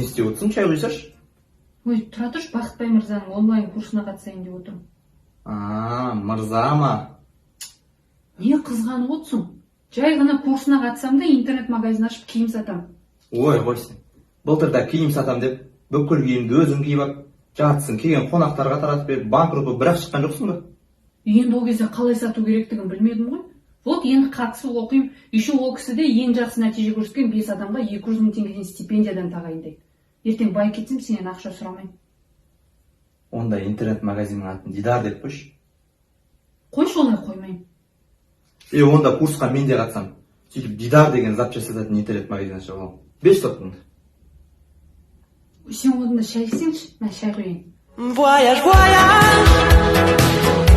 Не істеп отырсың, шай құйсашы. Ой, тұра тұршы, Бақытбай мырзаның онлайн курсына қатысайын деп отырмын. Мырза ма? Не қызғанып отырсың? Жай ғана курсына қатысам да интернет-магазин ашып киім сатам. Ой, қойсын. Былтырда киім сатам деп, бүкіл киімді өзің киіп алып, жатсың, келген қонақтарға таратып беріп, банкрот болып бірақ шыққан жоқсың ба? Енді ол кезде қалай сату керектігін білмедім ғой. Вот енді қатысып оқимын, еще ол кісіде ең жақсы нәтиже көрсеткен 5 адамға 200 мың теңгеден стипендиядан тағайындайды. Ертең бай кетсем, сенен ақша сұрамайын. Онда интернет-магазиннің атын Дидар деп қойшы. Қойшы, олай қоймайын. Онда курсқа мен де қатысам. Сөйтіп Дидар деген зат жасататын интернет-магазин ашып алам. 5 сотыңды. Сен онда шай ішсеңші, мен шай құйайын. Voyage, voyage.